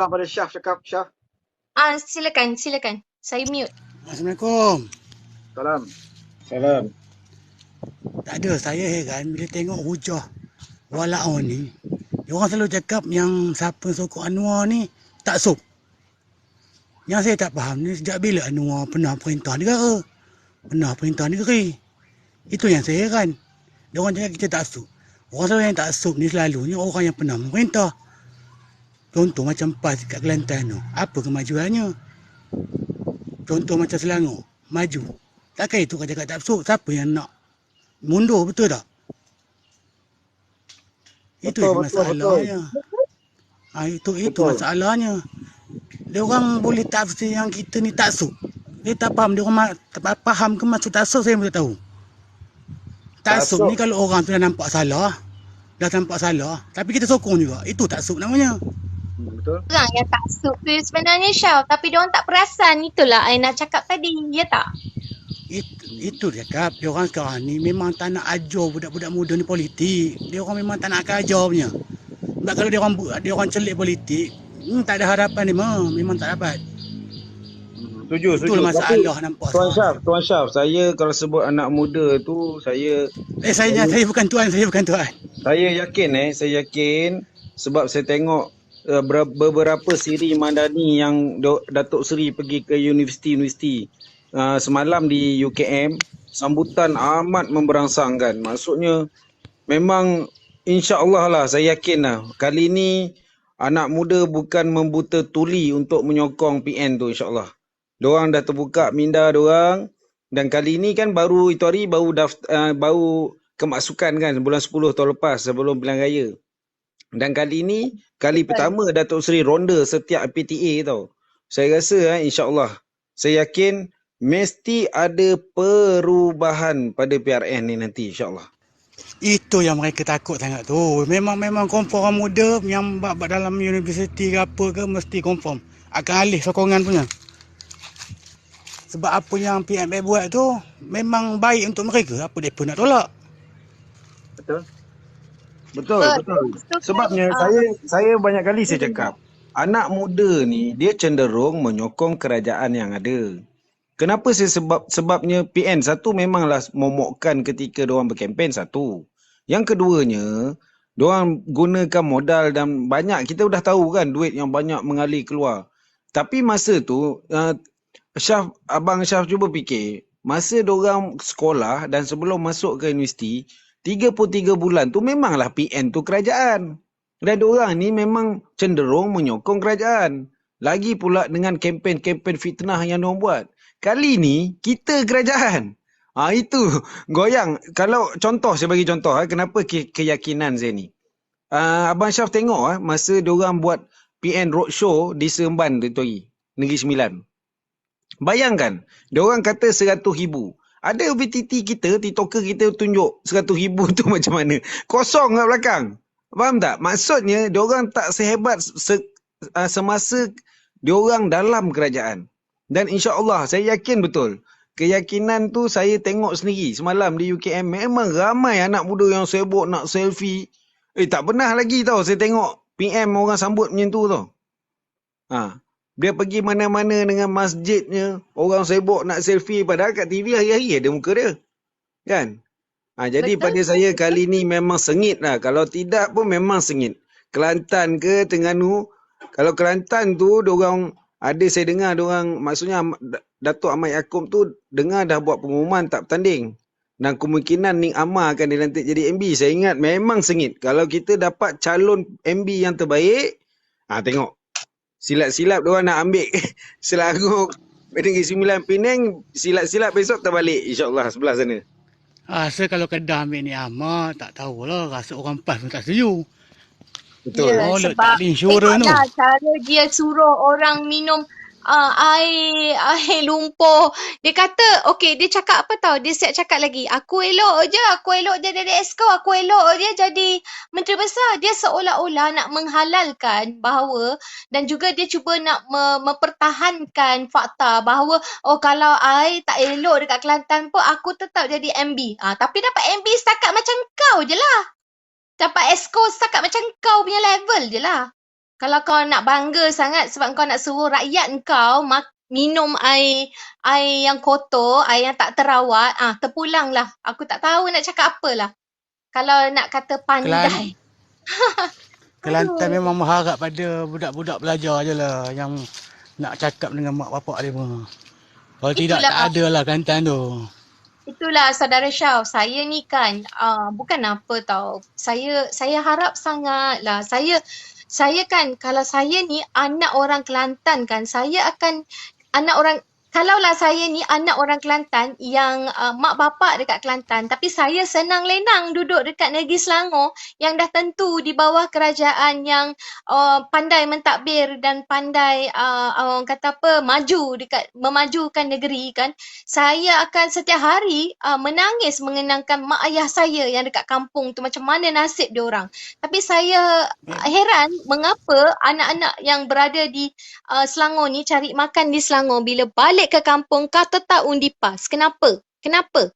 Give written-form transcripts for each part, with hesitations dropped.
pada Syaf cakap, Syaf. Silakan. Saya mute. Assalamualaikum. Salam. Salam. Tak ada, saya heran bila tengok hujah Walaau ni. Dia orang selalu cakap yang siapa sokong Anwar ni tak sub. Yang saya tak faham ni sejak bila Anwar pernah perintah negara. Pernah perintah negeri. Itu yang saya heran. Dia orang cakap kita tak sub. Orang selalu yang tak sub ni selalunya orang yang pernah memerintah. Contoh macam PAS kat Kelantan tu. Apa kemajuannya? Contoh macam Selangor. Maju. Takkan itu kata tak sub. Siapa yang nak mundur, betul tak? Itu Betul. masalahnya. Itu Betul. masalahnya. Dia orang boleh tafsir yang kita ni taksub. Dia tak faham. Dia orang tak faham ke maksud taksub, saya pun tak tahu. Taksub ni kalau orang tu dah nampak salah, tapi kita sokong juga. Itu taksub namanya. Betul. Orang yang tak sub tu sebenarnya Syaf. Tapi diorang tak perasan. Itulah I nak cakap tadi. Ya tak? Itu dia cakap. Dia orang sekarang ni memang tak nak ajar budak-budak muda ni politik. Dia orang memang tak nak ajar punya. Sebab kalau dia orang celik politik, tak ada harapan dia memang tak dapat. Setuju. Itulah masalah nampak sekarang. Tuan Syaf, saya kalau sebut anak muda tu, saya Saya bukan tuan. Saya yakin sebab saya tengok beberapa siri Madani yang Datuk Seri pergi ke universiti-universiti semalam di UKM, sambutan amat memberangsangkan. Maksudnya memang insya-Allah lah, saya yakin lah kali ni anak muda bukan membuta tuli untuk menyokong PN tu, insya-Allah. Diorang dah terbuka minda diorang, dan kali ni kan baru itu hari baru kemasukan kan bulan 10 tahun lepas sebelum pilihan raya. Dan kali ni kali pertama Datuk Seri ronda setiap PTA tau. Saya rasa insya-Allah, saya yakin mesti ada perubahan pada PRN ni nanti, insya-Allah. Itu yang mereka takut sangat tu. Memang confirm orang muda yang dalam universiti ke apa ke mesti confirm akan alih sokongan punya. Sebab apa yang PMF buat tu memang baik untuk mereka. Apa mereka nak tolak? Betul. Sebabnya saya banyak kali saya cakap, anak muda ni dia cenderung menyokong kerajaan yang ada. Kenapa sebabnya PN satu memanglah momokkan ketika diorang berkempen satu. Yang keduanya, diorang gunakan modal dan banyak, kita dah tahu kan duit yang banyak mengalir keluar. Tapi masa tu Abang Syaf cuba fikir, masa diorang sekolah dan sebelum masuk ke universiti, 33 bulan tu memanglah PN tu kerajaan. Dan diorang ni memang cenderung menyokong kerajaan. Lagi pula dengan kempen-kempen fitnah yang diorang buat. Kali ni kita kerajaan. Itu goyang. Kalau contoh, saya bagi contoh kenapa keyakinan saya ni. Abang Syaf tengok masa diorang buat PN roadshow di Seremban tu hari, Negeri Sembilan. Bayangkan, diorang kata 100,000. Ada VTT kita, TikToker kita tunjuk 100,000 tu macam mana. Kosong kat belakang. Faham tak? Maksudnya, diorang tak sehebat semasa diorang dalam kerajaan. Dan insya-Allah, saya yakin betul. Keyakinan tu saya tengok sendiri semalam di UKM. Memang ramai anak muda yang sibuk nak selfie. Tak pernah lagi tau saya tengok PM orang sambut macam tu tau. Dia pergi mana-mana dengan masjidnya, orang sibuk nak selfie, padahal kat TV hari-hari ada muka dia. Kan? Jadi betul, pada saya kali ni memang sengit lah. Kalau tidak pun memang sengit. Kelantan ke Terengganu, kalau Kelantan tu diorang, saya dengar diorang, maksudnya Datuk Ahmad Yaakob tu dengar dah buat pengumuman tak bertanding. Dan kemungkinan Ning Amar akan dilantik jadi MB. Saya ingat memang sengit. Kalau kita dapat calon MB yang terbaik, tengok. Silap-silap diorang nak ambil Selangor, Negeri Sembilan, Penang, silap-silap besok terbalik insya-Allah sebelah sana. Rasa kalau Kedah ambil ni amat, tak tahulah. Rasa orang PAS pun tak setuju. Betul. Ya, sebab tengoklah cara dia suruh orang minum air lumpur. Dia kata, dia cakap apa tau? Dia siap cakap lagi, aku elok je jadi exco, aku elok je jadi Menteri Besar. Dia seolah-olah nak menghalalkan bahawa, dan juga dia cuba nak mempertahankan fakta bahawa kalau I tak elok dekat Kelantan pun aku tetap jadi MB. Tapi dapat MB setakat macam kau je lah. Dapat exco setakat macam kau punya level je lah. Kalau kau nak bangga sangat sebab kau nak suruh rakyat kau minum air yang kotor, air yang tak terawat, terpulanglah. Aku tak tahu nak cakap apalah. Kalau nak kata pandai. Kelantan memang mengharap pada budak-budak pelajar je lah yang nak cakap dengan mak bapak dia pun. Kalau tidak, tak ada lah Kelantan tu. Itulah saudara Syaf, saya ni kan bukan apa tau. Saya harap sangat lah. Saya kan kalau saya ni anak orang Kelantan kan, saya akan kalaulah saya ni anak orang Kelantan yang mak bapak dekat Kelantan, tapi saya senang lenang duduk dekat negeri Selangor yang dah tentu di bawah kerajaan yang pandai mentadbir dan pandai orang kata apa, memajukan negeri kan. Saya akan setiap hari menangis mengenangkan mak ayah saya yang dekat kampung tu, macam mana nasib dia orang. Tapi saya heran mengapa anak-anak yang berada di Selangor ni cari makan di Selangor, bila balik ke kampung kau tetap undi PAS. Kenapa? Kenapa?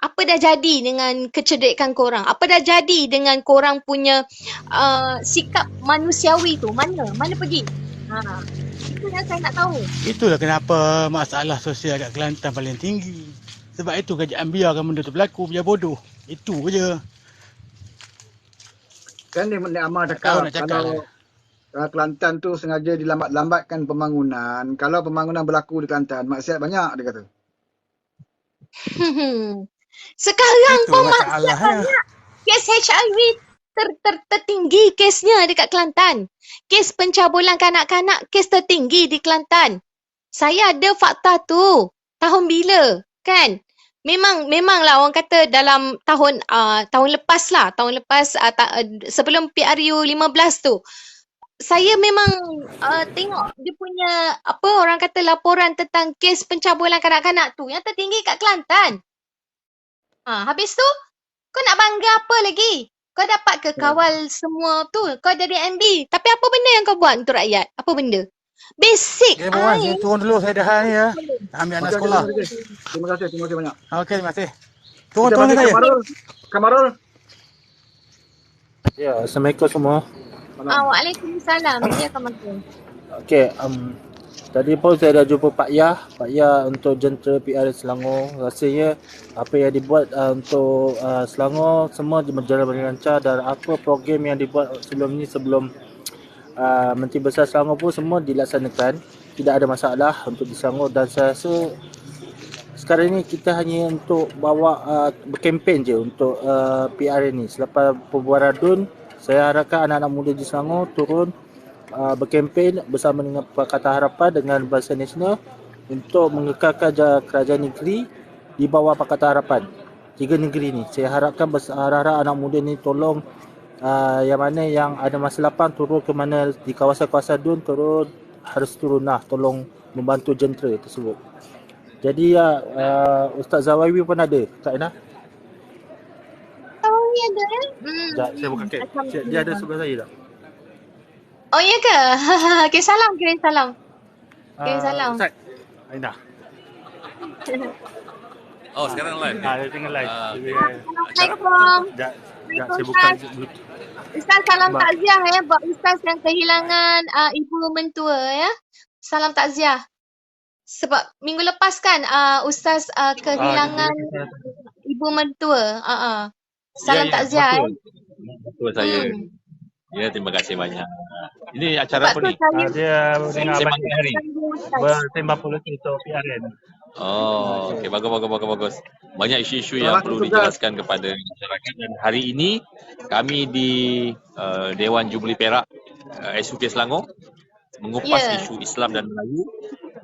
Apa dah jadi dengan kecerdikan korang? Apa dah jadi dengan korang punya sikap manusiawi tu? Mana pergi? Itu yang saya nak tahu. Itulah kenapa masalah sosial kat Kelantan paling tinggi. Sebab itu kerajaan biarkan benda tu berlaku, biar bodoh. Itu je. Kan dia Amal Tahu cakap nak cakap kalau Kelantan tu sengaja dilambat-lambatkan pembangunan. Kalau pembangunan berlaku di Kelantan, maksiat banyak dia kata. Sekarang Itu pun maksiat masalahnya. banyak. Kes HIV tertinggi kesnya dekat Kelantan. Kes pencabulan kanak-kanak, kes tertinggi di Kelantan. Saya ada fakta tu. Tahun bila, kan? Memanglah orang kata dalam tahun lepas lah. Sebelum PRU 15 tu. Saya memang tengok dia punya orang kata laporan tentang kes pencabulan kanak-kanak tu yang tertinggi kat Kelantan. Habis tu kau nak bangga apa lagi? Kau dapat ke kawal semua tu? Kau jadi MB. Tapi apa benda yang kau buat untuk rakyat? Apa benda? Basic Okay, Puan, air. saya turun dulu. Saya dah ni ya. Ambil anak sekolah. Terima kasih banyak. Okey, terima kasih. Kita Turun bagi saya. Kamarul. Ya, Assalamualaikum semua. Waalaikumsalam. Ya, Kamarul. Okey, tadi pun saya dah jumpa Pak Yah untuk jentera PR Selangor. Rasanya apa yang dibuat untuk Selangor semua berjalan dengan lancar, dan apa program yang dibuat sebelum Menteri Besar Selangor pun semua dilaksanakan. Tidak ada masalah untuk di Selangor, dan saya rasa sekarang ni kita hanya untuk bawa berkempen je untuk PR ni. Selepas pembuaran DUN, saya harapkan anak-anak muda di Selangor turun berkempen bersama dengan Pakatan Harapan dengan Barisan Nasional untuk mengekalkan kerajaan negeri di bawah Pakatan Harapan. 3 negeri ni. Saya harapkan harap anak muda ni tolong yang mana yang ada masa lapang turun ke mana di kawasan-kawasan DUN, harus turun lah, tolong membantu jentera tersebut. Jadi Ustaz Zawawi pun ada, Kak Ina? Ni ada ya? Sekejap, saya buka kek. Dia ada sebelah saya tak? Oh ya ke? Kirim salam. Kirim salam. Ustaz, Ina. Oh, sekarang live. Dia tengah live. Assalamualaikum. Sekejap, saya buka Bluetooth. Ustaz, salam takziah ya buat Ustaz yang kehilangan ibu mentua ya. Salam takziah. Sebab minggu lepas kan Ustaz kehilangan ibu mentua. Salam takziah ya. Betul saya. Ya, terima kasih banyak. Ini acara apa Sebab tu ni? Dia dengar Sembang banyak hari. bersembang politik untuk PRN. Oh, okey, bagus. Banyak isu-isu yang perlu dijelaskan kepada masyarakat, dan hari ini kami di Dewan Jubli Perak SUK Selangor mengupas isu Islam dan Melayu,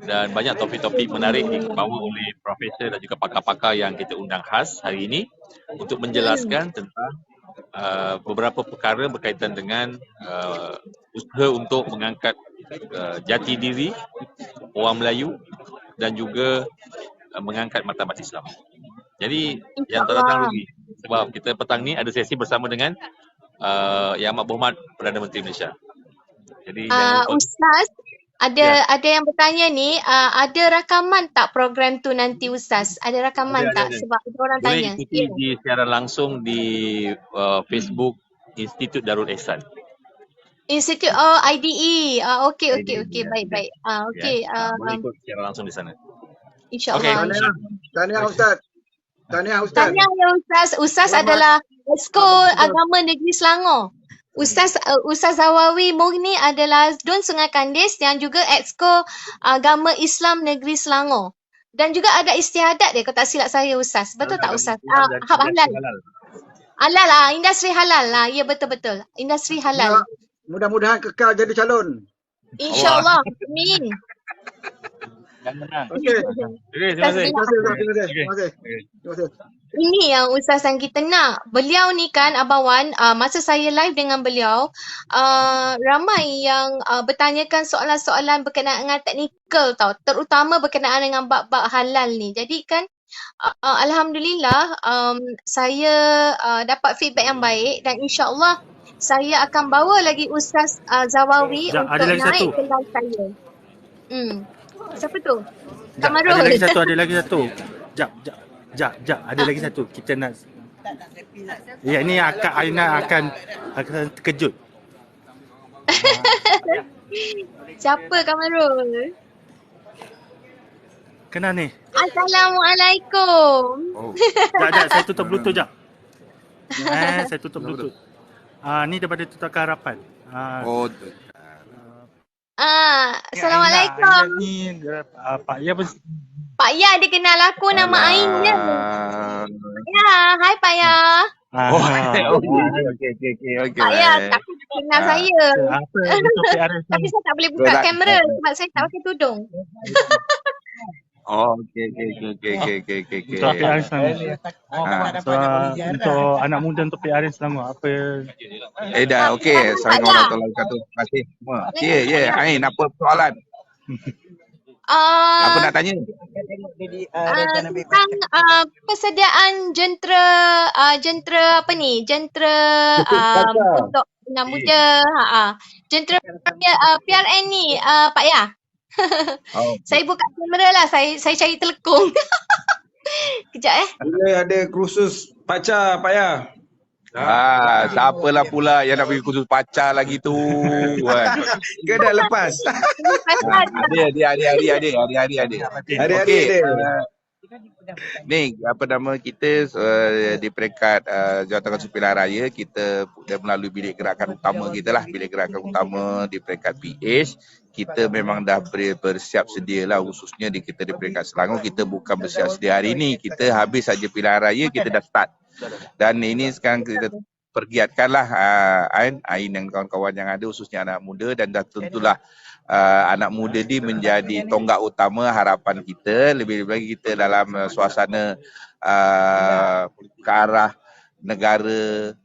dan banyak topik-topik menarik dibawa oleh profesor dan juga pakar-pakar yang kita undang khas hari ini untuk menjelaskan tentang beberapa perkara berkaitan dengan usaha untuk mengangkat jati diri orang Melayu dan juga mengangkat martabat Islam. Jadi yang terdatang rugi, sebab kita petang ni ada sesi bersama dengan Yang Amat Berhormat Perdana Menteri Malaysia. Jadi Ustaz, ada yang bertanya ni, ada rakaman tak program tu nanti Ustaz? Ada rakaman tak? Ada. Sebab ada orang boleh tanya. ikuti di siaran langsung di Facebook Institut Darul Ihsan. Institute IDE. Okey. Ya. Baik. Ya. Okey. Boleh ikut secara langsung di sana. InsyaAllah. Okey. Tahniah Ustaz. Tahniah Ustaz. Tahniah ya Ustaz. Ustaz Selamat. adalah Esko Selamat. Agama Negeri Selangor. Ustaz Zawawi Murni adalah Dun Sungai Kandis yang juga Exco Agama Islam Negeri Selangor. Dan juga ada istiadat dia, kalau tak silap saya Ustaz. Betul tak Ustaz? Halal. Halal lah, industri halal lah. Ya betul-betul. Industri halal. Mudah-mudahan kekal jadi calon. InsyaAllah. Amin. Dan menang. Okey. Terima kasih. Terima kasih. Ini yang Ustaz yang kita nak. Beliau ni kan Abang Wan, masa saya live dengan beliau, ramai yang bertanyakan soalan-soalan berkenaan dengan teknikal tau. Terutama berkenaan dengan bab-bab halal ni. Jadi kan Alhamdulillah saya dapat feedback yang baik dan insyaAllah saya akan bawa lagi Ustaz Zawawi Jap, untuk ada lagi naik satu. ke live saya. Siapa tu? Jap, Kamarul. ada lagi satu. Jap, ada lagi satu. Kita nak. Ya, ini Aina akan terkejut. Siapa Kamarul? Kena ni. Assalamualaikum. Jap, saya tutup Bluetooth jap. Saya tutup Bluetooth. Ni daripada Tutakan Harapan. Assalamualaikum. Ni Pak Ya pun. Pak Ya dia kenal aku nama Ain je. Ya, hai Pak Ya. Okey. Pak Ya tapi dia kenal saya. Apa untuk PR Tapi saya tak boleh buka kamera sebab saya tak pakai tudung. Okey. untuk PR Selangor. Untuk anak muda untuk PR Selangor apa? Dah okey. Assalamualaikum warahmatullahi wabarakatuh. Terima kasih semua. Ya, Ain apa soalan? Apa nak tanya? Tentang persediaan jentera apa ni? Jentera untuk anak muda. Jentera PRN ni Pak Ya. Saya buka kamera lah. Saya cari telekung. Kejap Ada kursus pacar Pak Ya. Siapalah pula yang nak pergi kursus pacar lagi tu kan. Ke dah lepas? Ada. Okey. Ni apa nama kita di peringkat Jawatan Konsul Pilihan Raya kita dah melalui bilik gerakan utama kita lah, bilik gerakan utama di peringkat PH. Kita memang dah bersiap sedia lah, khususnya kita di peringkat Selangor. Kita bukan bersiap sedia hari ni, kita habis saja pilihan raya kita dah start. Dan ini sekarang kita pergiatkanlah Ain dan kawan-kawan yang ada, khususnya anak muda, dan dah tentulah anak muda ni menjadi tonggak utama harapan kita. Lebih-lebih lagi kita dalam suasana ke arah negara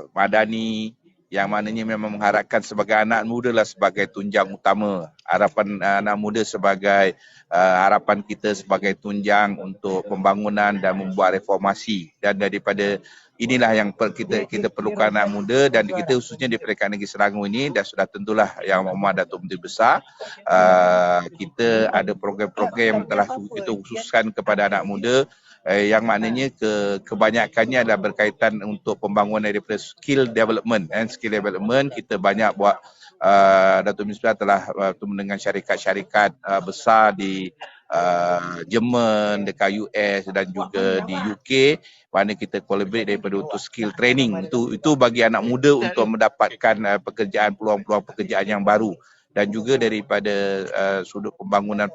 madani yang mananya memang mengharapkan sebagai anak muda lah sebagai tunjang utama. Harapan anak muda sebagai harapan kita sebagai tunjang untuk pembangunan dan membuat reformasi. Dan daripada inilah yang kita perlukan anak muda, dan kita khususnya di Peringkat Negeri Selangor ini, dan sudah tentulah Yang Amat Datuk Menteri Besar, kita ada program-program yang telah kita khususkan kepada anak muda, yang maknanya kebanyakannya adalah berkaitan untuk pembangunan daripada skill development. Skill development kita banyak buat. Datuk Menteri Besar telah bertemu dengan syarikat-syarikat besar di Jerman, dekat US dan juga di UK, mana kita collaborate daripada untuk skill training. Itu bagi anak muda untuk mendapatkan pekerjaan, peluang-peluang pekerjaan yang baru. Dan juga daripada sudut pembangunan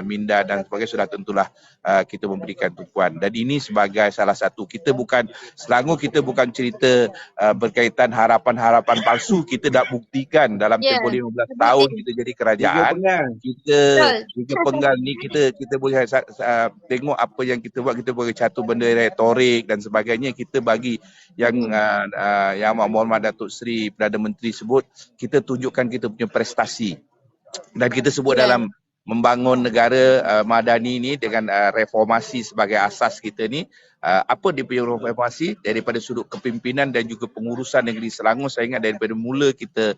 minda dan sebagainya, sudah tentulah kita memberikan tumpuan. Dan ini sebagai salah satu, kita bukan Selangor, kita bukan cerita berkaitan harapan-harapan palsu. Kita dah buktikan dalam tempoh 15 tahun kita jadi kerajaan. Kita penggal ni, kita boleh tengok apa yang kita buat. Kita boleh catur benda retorik dan sebagainya. Kita bagi yang Muhammad Datuk Seri Perdana Menteri sebut, kita tunjukkan kita punya prestasi. Dan kita sebut dalam membangun negara madani ni dengan reformasi sebagai asas kita ni. Apa dia punya reformasi? Daripada sudut kepimpinan dan juga pengurusan negeri Selangor. Saya ingat daripada mula kita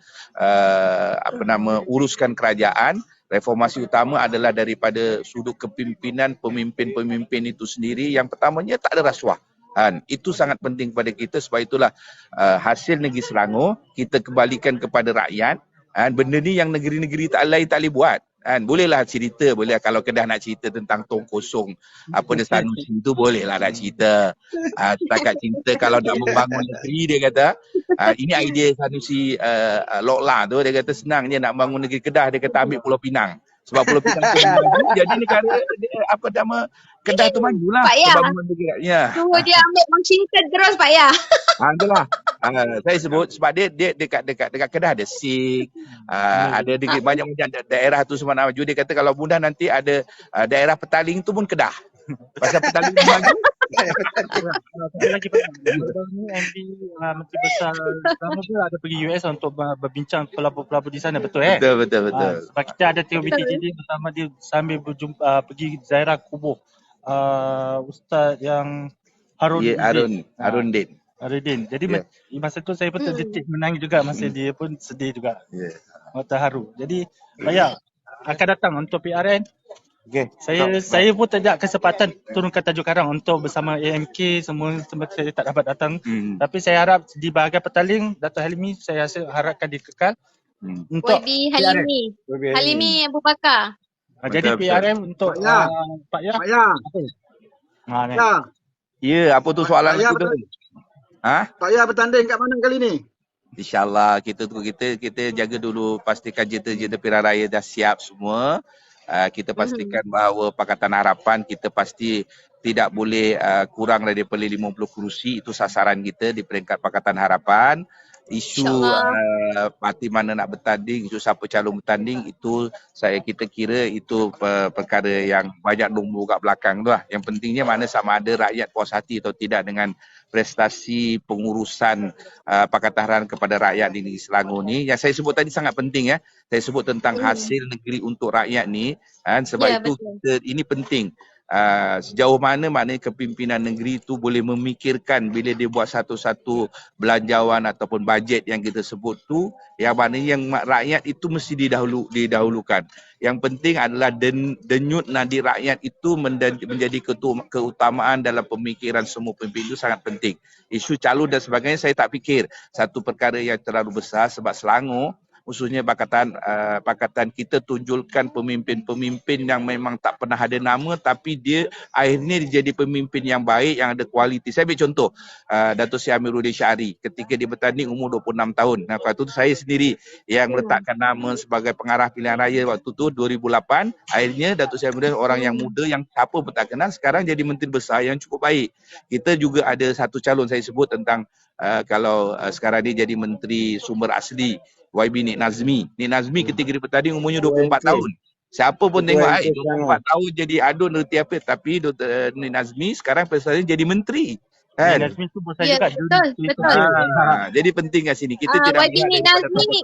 uruskan kerajaan, reformasi utama adalah daripada sudut kepimpinan, pemimpin-pemimpin itu sendiri. Yang pertamanya tak ada rasuah. Itu sangat penting kepada kita, sebab itulah hasil negeri Selangor kita kembalikan kepada rakyat. Benda ni yang negeri-negeri lain tak boleh buat. Bolehlah cerita, boleh kalau Kedah nak cerita tentang tong kosong apa dia Sanusi tu bolehlah nak cerita. Setakat cerita kalau nak membangun negeri dia kata ini idea Sanusi Lokla tu, dia kata senang dia nak bangun negeri Kedah, dia kata ambil Pulau Pinang. Sebab Pulau Pinang tu jadi negara apa nama Kedah tu majulah pembangunan negeri. Ya. Suruh dia ambil Washington terus Pak Yah. Itulah. Saya sebut sebab dia dekat Kedah ada SIG, ada banyak daerah tu semua nak maju. Dia kata kalau mudah nanti ada daerah Petaling tu pun Kedah. Pasal Petaling tu maju. Satu lagi Pak, ni MD Menteri Besar Selangor tu ada pergi US untuk berbincang pelabur-pelabur di sana, betul Betul. Sebab kita ada TOBTJD bersama dia sambil berjumpa pergi ziarah kubur Ustaz yang Harudin. Jadi masa tu saya pun terdetik menangis juga, masa dia pun sedih juga. Terharu. Jadi Pak akan datang untuk PRN. Okay. Saya pun tak ada kesempatan turunkan Tajuk Karang untuk bersama AMK semua saya tak dapat datang. Tapi saya harap di bahagian Petaling Dato' Halimi saya harapkan dikekal untuk YB Halimi Abu Bakar. Jadi PRM untuk Pak Yah. Ya, apa tu soalan itu tu? Pak Yah bertanding kat mana kali ni? InsyaAllah kita jaga dulu, pastikan jeta-jeta pilihan raya dah siap semua. Kita pastikan bahawa Pakatan Harapan kita pasti tidak boleh kurang daripada 50 kerusi. Itu sasaran kita di peringkat Pakatan Harapan. Isu parti mana nak bertanding, isu siapa calon bertanding, itu kita kira itu perkara yang banyak nombor kat belakang tu lah. Yang pentingnya mana sama ada rakyat puas hati atau tidak dengan prestasi pengurusan Pakatan Harapan kepada rakyat di negeri Selangor ni. Yang saya sebut tadi sangat penting ya. Saya sebut tentang hasil negeri untuk rakyat ni. Sebab itu ini penting. Sejauh mana maknanya kepimpinan negeri itu boleh memikirkan bila dia buat satu-satu belanjawan ataupun bajet yang kita sebut tu, yang mana yang rakyat itu mesti didahulukan. Yang penting adalah denyut nadi rakyat itu menjadi keutamaan dalam pemikiran semua pemimpin, itu sangat penting. Isu calon dan sebagainya saya tak fikir satu perkara yang terlalu besar, sebab Selangor khususnya pakatan kita tunjulkan pemimpin-pemimpin yang memang tak pernah ada nama, tapi dia akhirnya dia jadi pemimpin yang baik, yang ada kualiti. Saya ambil contoh Dato' Sri Amiruddin Syari ketika dia bertanding umur 26 tahun. Waktu itu saya sendiri yang meletakkan nama sebagai pengarah pilihan raya waktu tu 2008. Akhirnya Dato' Sri Amiruddin orang yang muda yang siapa pun tak kenal, sekarang jadi menteri besar yang cukup baik. Kita juga ada satu calon saya sebut tentang kalau sekarang dia jadi menteri sumber asli, YB Nik Nazmi. Nik Nazmi ketika dia bertanding umurnya 24 tahun. Siapa pun tengok 24 tahun jadi adun reti apa, tapi Dr. Nik Nazmi sekarang presiden jadi menteri. Nik Nazmi tu besar juga. Betul. Jadi penting kat sini. Kita tidak YB Nik Nazmi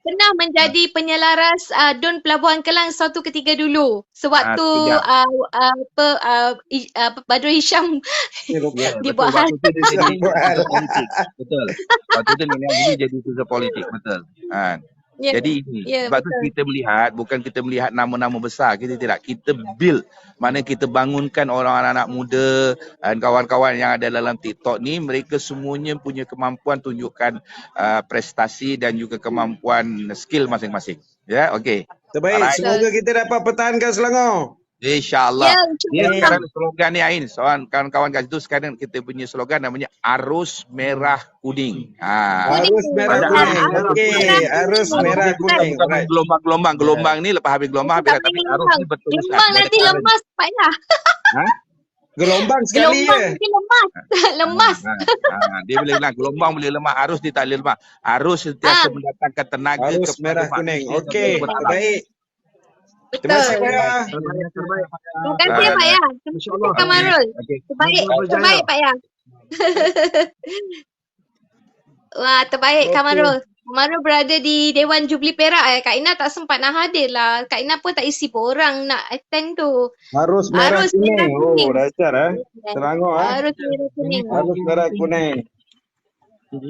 pernah menjadi penyelaras Dun Pelabuhan Kelang suatu ketika dulu. Sewaktu Badrul Hisham dibuat hal. Betul. Waktu tu Nik Nazmi jadi usaha politik. Betul. Jadi ini sebab tu kita melihat, bukan kita melihat nama-nama besar, kita tidak, kita build, mana kita bangunkan orang anak muda dan kawan-kawan yang ada dalam TikTok ni, mereka semuanya punya kemampuan tunjukkan prestasi dan juga kemampuan skill masing-masing. Ya, okey. Terbaik, semoga kita dapat pertahankan Selangor. InsyaAllah. Dia sekarang slogan ni Ain. Soalan kawan-kawan kat situ sekarang kita punya slogan namanya Arus Merah Kuning. Arus Merah Kuning. Okey, Arus Merah Kuning. Gelombang ni lepas habis gelombang habis, tapi arus ni betul. Gelombang nanti lemas Pak Yah. Gelombang sekali Gelombang nanti lemas. Dia boleh bilang gelombang boleh lemas, arus dia tak boleh lemas. Arus sentiasa mendatangkan tenaga. Arus Merah Kuning. Okey, baik. Terima kasih Pak Yah. Terima kasih Pak Yah. Terima kasih Kamarul. Terbaik Pak Yah. Wah, terbaik Kamarul. Kamarul berada di Dewan Jubli Perak. Kak Ina tak sempat nak hadir lah. Kak Ina pun tak isi pun orang nak attend tu. Arus Merah Kuning. Oh, dahsyat Selangor Arus Merah Kuning. Arus Merah Kuning.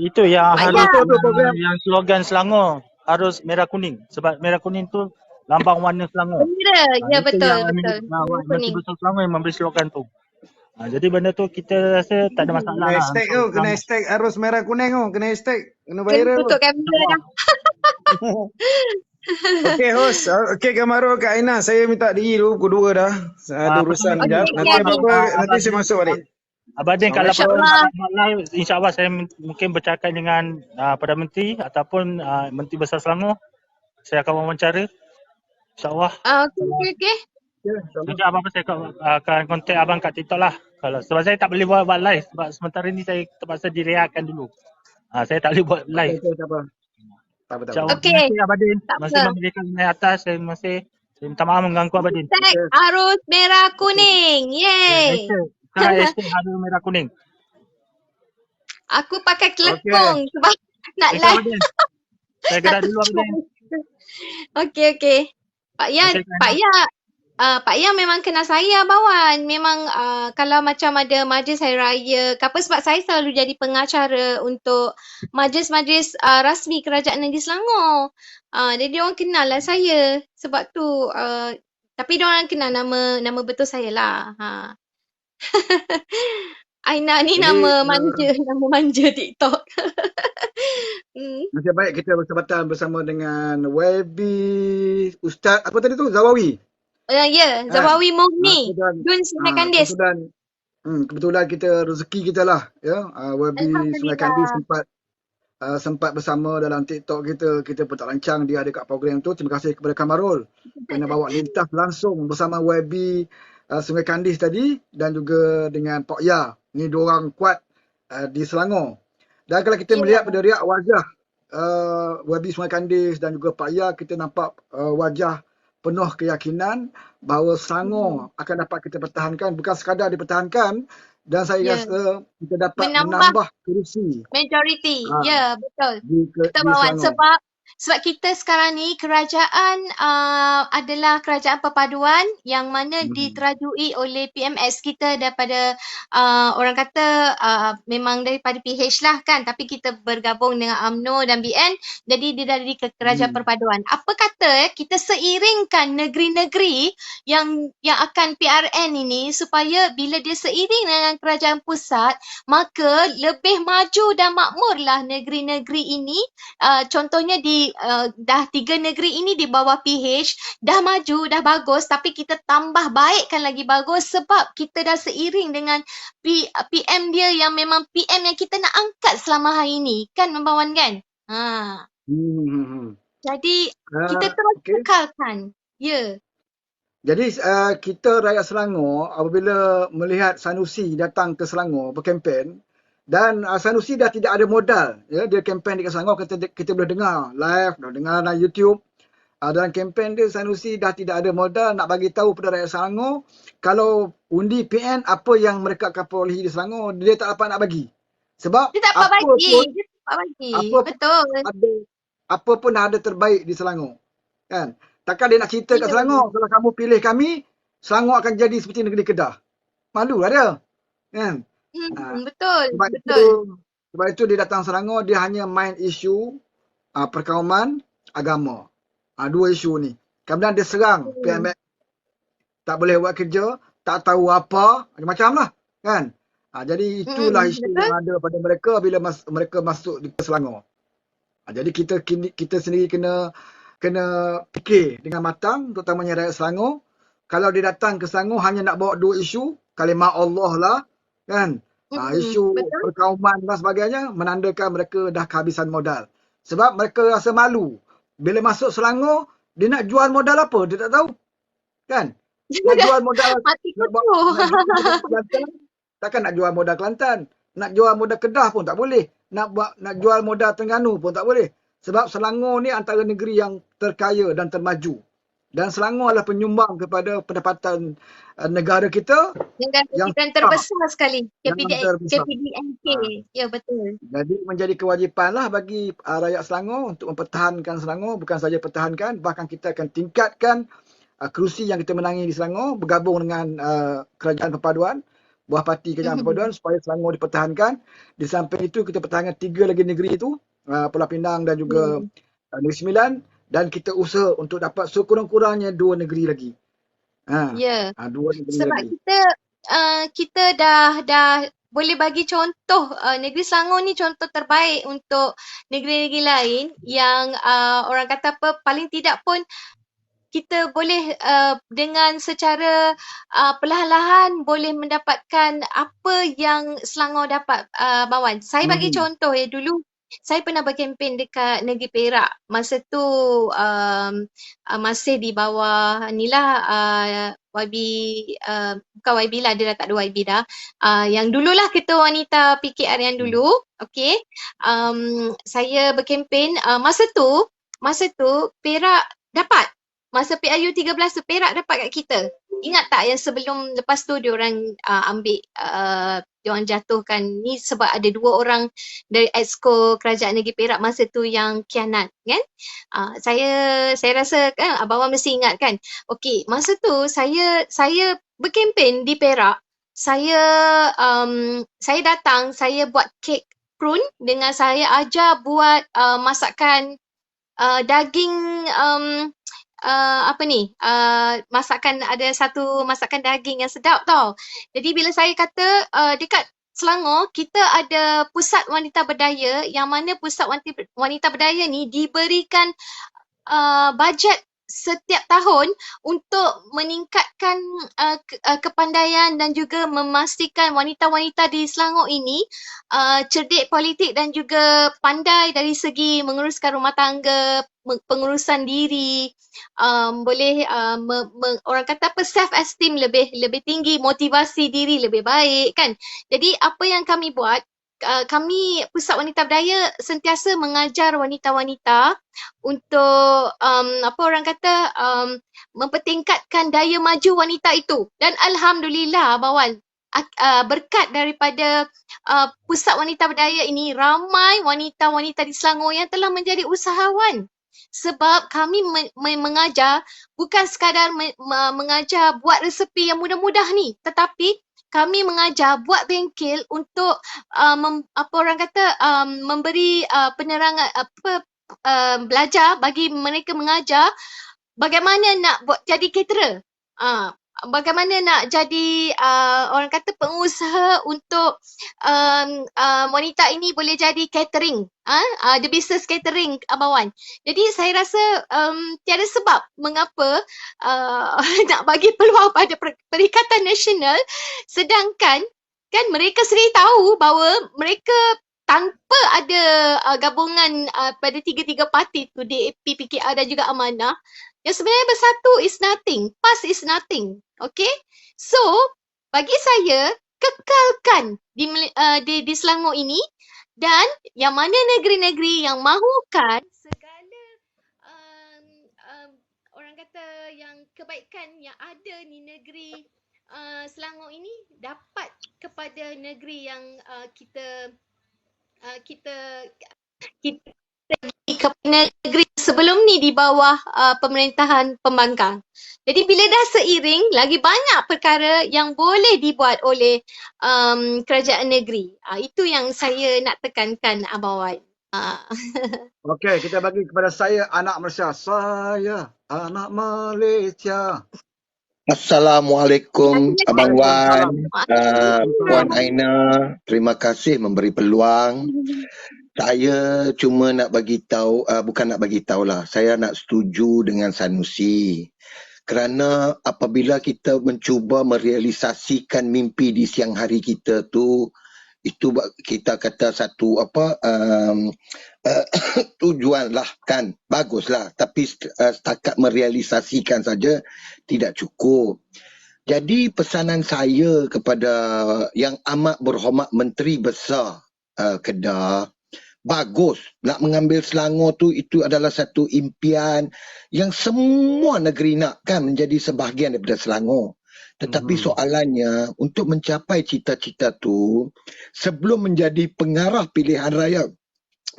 Itu yang yang slogan Selangor, Arus Merah Kuning. Sebab Merah Kuning tu lambang warna Selangor. Bendera, ya betul. Menteri Besar Selangor yang memberi slogan tu. Jadi benda tu kita rasa tak ada masalah Kena lah hashtag untuk tu, kena hashtag arus merah kuning tu, kena hashtag, kena Kena viral tu. tutup kamera dah. Okey host, okey Kamarul Kak Aina, saya minta diri dulu, pukul 2 dah. Ada urusan Okey, sekejap. okey, Nanti Adi. apa-apa, nanti saya masuk balik. Abadin kalau perlu InsyaAllah. malam, insyaAllah saya mungkin bercakap dengan Perdana Menteri ataupun Menteri Besar Selangor. Saya akan wawancara. InsyaAllah. Okey. Jadi apa-apa saya akan kontak abang kat TikTok lah. Sebab saya tak boleh buat live. Sebab sementara ni saya terpaksa direhatkan dulu. Saya tak boleh buat live. Tak apa. InsyaAllah. Okey. Terima kasih Abadin. Tak Masih apa. memberikan naik atas. Saya minta maaf mengganggu Abadin. Hashtag arus merah kuning. Yeay. Sekarang hashtag harus merah kuning. Aku pakai kelekong sebab nak Okey, live. Abadin. Saya gerak dulu Abadin. Okey. Pak Yan memang kenal saya Abawan. Memang kalau macam ada majlis hari raya ke apa, sebab saya selalu jadi pengacara untuk majlis-majlis rasmi Kerajaan Negeri Selangor. Jadi orang kenal lah saya. Sebab tu tapi diorang kenal nama betul saya lah. Aina ni Jadi, nama manja TikTok. Nasib baik kita bersebatan bersama dengan YB Ustaz apa tadi tu, Zawawi. Zawawi Mughni. Dun Sungai Kandis. Kebetulan kita rezeki kita lah ya. YB Sungai Kandis sempat bersama dalam TikTok kita pun tak rancang dia ada kat program tu. Terima kasih kepada Kamarul kerana bawa lintas langsung bersama YB Sungai Kandis tadi dan juga dengan Pak Ya. Ni dua orang kuat di Selangor. Dan kalau kita melihat pada riak wajah YB Sungai Kandis dan juga Pak Ya, kita nampak wajah penuh keyakinan bahawa Selangor akan dapat kita pertahankan, bukan sekadar dipertahankan, dan saya rasa kita dapat menambah kerusi majority. Betul. Betul Bawan. Sebab kita sekarang ni kerajaan adalah kerajaan perpaduan yang mana diterajui oleh PMS kita daripada orang kata memang daripada PH lah kan, tapi kita bergabung dengan UMNO dan BN, jadi dia dari kerajaan perpaduan. Apa kata kita seiringkan negeri-negeri yang akan PRN ini supaya bila dia seiring dengan kerajaan pusat, maka lebih maju dan makmurlah negeri-negeri ini. Contohnya dah 3 negeri ini di bawah PH dah maju, dah bagus, tapi kita tambah baikkan lagi bagus sebab kita dah seiring dengan PM dia yang memang PM yang kita nak angkat selama hari ini kan Membawan kan. Jadi kita terus kekalkan. Jadi kita rakyat Selangor apabila melihat Sanusi datang ke Selangor berkempen, dan Sanusi dah tidak ada modal, ya, dia kempen di Selangor, kita boleh dengar live, boleh dengar dalam YouTube. Dalam kempen dia Sanusi dah tidak ada modal, nak bagi tahu pada rakyat Selangor kalau undi PN apa yang mereka akan perolehi di Selangor, dia tak dapat nak bagi. Sebab dia tak dapat bagi. Betul. Apa pun ada terbaik di Selangor. Kan? Takkan dia nak cerita kat Selangor, kalau kamu pilih kami, Selangor akan jadi seperti negeri Kedah. Malu lah dia. Kan? Betul. Sebab itu dia datang Selangor, dia hanya main isu perkauman agama. Dua isu ni. Kemudian dia serang PMX. Tak boleh buat kerja, tak tahu apa, macam-macam lah. Kan? Jadi itulah isu yang ada pada mereka bila mereka masuk di Selangor. Jadi kita sendiri kena fikir dengan matang, terutamanya rakyat Selangor. Kalau dia datang ke Selangor hanya nak bawa dua isu, kalimah Allah lah. Kan? Isu perkauman dan sebagainya menandakan mereka dah kehabisan modal. Sebab mereka rasa malu. Bila masuk Selangor, dia nak jual modal apa? Dia tak tahu. Kan? Nak jual modal Kelantan, takkan nak jual modal Kelantan. Nak jual modal Kedah pun tak boleh. Nak jual modal Terengganu pun tak boleh. Sebab Selangor ni antara negeri yang terkaya dan termaju. Dan Selangor adalah penyumbang kepada pendapatan negara kita. Yang terbesar sekali. KPDNK. Ya, betul. Jadi menjadi kewajipanlah bagi rakyat Selangor untuk mempertahankan Selangor. Bukan saja pertahankan, bahkan kita akan tingkatkan kerusi yang kita menangi di Selangor. Bergabung dengan kerajaan perpaduan. Buah parti kerajaan perpaduan supaya Selangor dipertahankan. Di samping itu kita pertahankan 3 lagi negeri itu. Pulau Pinang dan juga Negeri Sembilan. Dan kita usaha untuk dapat sekurang-kurangnya 2 negeri lagi. 2 negeri sebab lagi. kita dah boleh bagi contoh, negeri Selangor ni contoh terbaik untuk negeri-negeri lain yang orang kata apa, paling tidak pun kita boleh dengan secara perlahan-lahan boleh mendapatkan apa yang Selangor dapat, Bawan. Saya bagi contoh dulu saya pernah berkempen dekat negeri Perak. Masa tu masih di bawah YB, bukan YB lah, dia dah tak ada YB dah. Yang dululah Ketua Wanita PKR yang dulu, okey. Saya berkempen, masa tu Perak dapat. Masa PRU 13 tu Perak dapat kat kita. Ingat tak yang sebelum lepas tu diorang ambil, diorang jatuhkan ni sebab ada 2 orang dari Exco Kerajaan Negeri Perak masa tu yang khianat kan. Saya rasa kan Abang Wan mesti ingat kan. Okey, masa tu saya berkempen di Perak. Saya datang, saya buat kek prune dengan saya ajar buat masakan daging masakan, ada satu masakan daging yang sedap tau. Jadi bila saya kata dekat Selangor kita ada pusat wanita berdaya, yang mana pusat wanita berdaya ni diberikan bajet setiap tahun untuk meningkatkan kepandaian dan juga memastikan wanita-wanita di Selangor ini cerdik politik dan juga pandai dari segi menguruskan rumah tangga, pengurusan diri, boleh orang kata apa, self esteem lebih tinggi, motivasi diri lebih baik kan. Jadi apa yang kami buat, kami Pusat Wanita Berdaya sentiasa mengajar wanita-wanita untuk mempertingkatkan daya maju wanita itu. Dan alhamdulillah Bawan, berkat daripada Pusat Wanita Berdaya ini, ramai wanita-wanita di Selangor yang telah menjadi usahawan. Sebab kami mengajar bukan sekadar mengajar buat resepi yang mudah-mudah ni, tetapi kami mengajar buat bengkel untuk memberi penerangan, belajar bagi mereka, mengajar bagaimana nak buat jadi caterer. Bagaimana nak jadi orang kata pengusaha untuk wanita ini boleh jadi catering, the business catering, Abang Wan. Jadi saya rasa tiada sebab mengapa nak bagi peluang pada Perikatan Nasional, sedangkan kan mereka sendiri tahu bahawa mereka tanpa ada gabungan pada tiga-tiga parti tu, DAP, PKR dan juga Amanah, yang sebenarnya bersatu is nothing, PAS is nothing. Okay? So, bagi saya, kekalkan di Selangor ini, dan yang mana negeri-negeri yang mahukan segala orang kata yang kebaikan yang ada di negeri Selangor ini dapat kepada negeri yang kita ke negeri sebelum ni di bawah pemerintahan pembangkang. Jadi bila dah seiring, lagi banyak perkara yang boleh dibuat oleh kerajaan negeri. Itu yang saya nak tekankan, Abang Wan. Okey, kita bagi kepada saya, anak Malaysia. Saya anak Malaysia. Assalamualaikum Abang Wan, Puan Aina, terima kasih memberi peluang. Saya cuma nak bagi tahu, bukan nak bagi tahulah, saya nak setuju dengan Sanusi. Kerana apabila kita mencuba merealisasikan mimpi di siang hari kita tu, itu kita kata satu tujuan lah kan, baguslah, tapi setakat merealisasikan saja tidak cukup. Jadi pesanan saya kepada yang amat berhormat Menteri Besar Kedah, bagus nak mengambil Selangor tu, itu adalah satu impian yang semua negeri nak kan, menjadi sebahagian daripada Selangor. Tetapi soalannya, untuk mencapai cita-cita tu, sebelum menjadi pengarah pilihan raya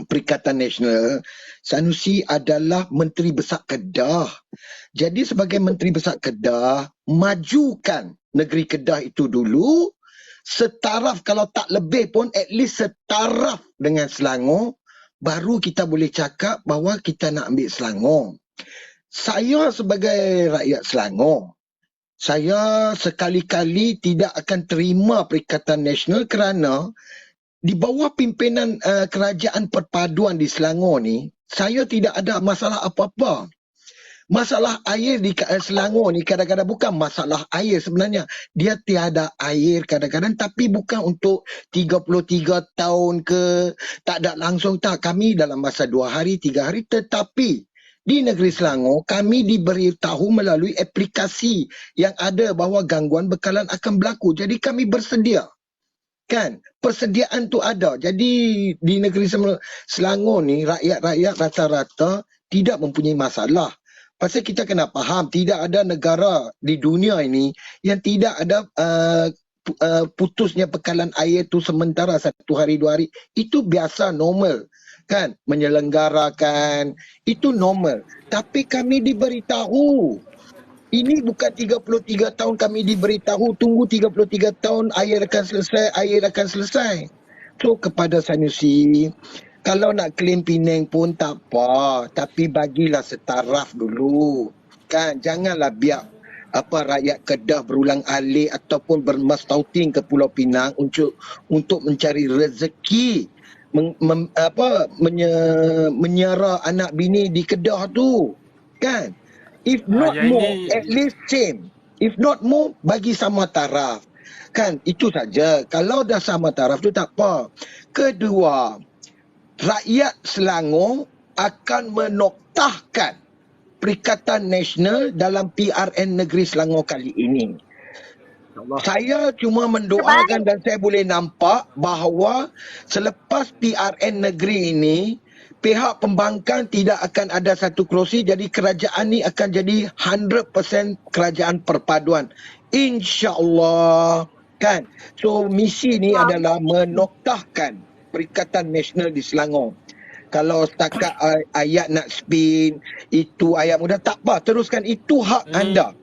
Perikatan Nasional, Sanusi adalah Menteri Besar Kedah. Jadi sebagai Menteri Besar Kedah, majukan negeri Kedah itu dulu, setaraf, kalau tak lebih pun at least setaraf dengan Selangor, baru kita boleh cakap bahawa kita nak ambil Selangor. Saya sebagai rakyat Selangor, saya sekali-kali tidak akan terima Perikatan Nasional kerana di bawah pimpinan kerajaan perpaduan di Selangor ni, saya tidak ada masalah apa-apa. Masalah air di Selangor ni kadang-kadang bukan masalah air sebenarnya. Dia tiada air kadang-kadang, tapi bukan untuk 33 tahun ke, tak ada langsung tak. Kami dalam masa 2 hari, 3 hari, tetapi di negeri Selangor, kami diberitahu melalui aplikasi yang ada bahawa gangguan bekalan akan berlaku. Jadi kami bersedia. Kan? Persediaan tu ada. Jadi di negeri Selangor ni, rakyat-rakyat rata-rata tidak mempunyai masalah. Pasal kita kena faham, tidak ada negara di dunia ini yang tidak ada putusnya bekalan air tu sementara 1 hari 2 hari. Itu biasa, normal. Kan, menyelenggarakan itu normal, tapi kami diberitahu ini bukan 33 tahun kami diberitahu tunggu 33 tahun air akan selesai. So kepada Sanusi, kalau nak claim Penang pun tak apa, tapi bagilah setaraf dulu, kan, janganlah biar rakyat Kedah berulang alik ataupun bermastauting ke Pulau Pinang untuk mencari rezeki, menyara anak bini di Kedah tu, kan. If not more, at least same. If not more, bagi sama taraf, kan. Itu saja. Kalau dah sama taraf tu tak apa. Kedua, rakyat Selangor akan menoktahkan Perikatan Nasional dalam PRN Negeri Selangor kali ini. Saya cuma mendoakan dan saya boleh nampak bahawa selepas PRN negeri ini, pihak pembangkang tidak akan ada satu kerusi, jadi kerajaan ni akan jadi 100% kerajaan perpaduan. InsyaAllah, kan. So misi ni adalah menoktahkan Perikatan Nasional di Selangor. Kalau setakat ayat nak spin, itu ayat mudah, tak apa, teruskan, itu hak anda.